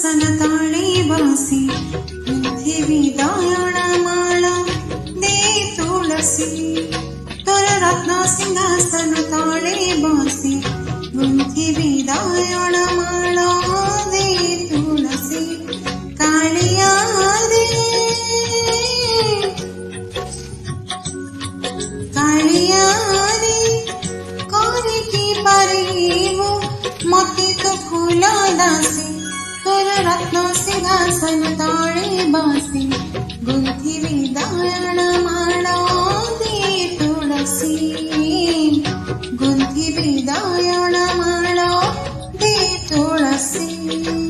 सिंहासन ताळे बासी पृथ्वी दायण माळा दे तुळसी तोर रत्न सिंहासन ताळे बासी पृथ्वी दायण माळा दे तुळसी कालिया रे कालिया रे कोरी की परिवो मोती तो फूला दासी तोर रत्न सिंहासन ताळे बासी गुंथिवी दायण माळा दे तुळसी गुंथिवी दायण माळा दे तुळसी।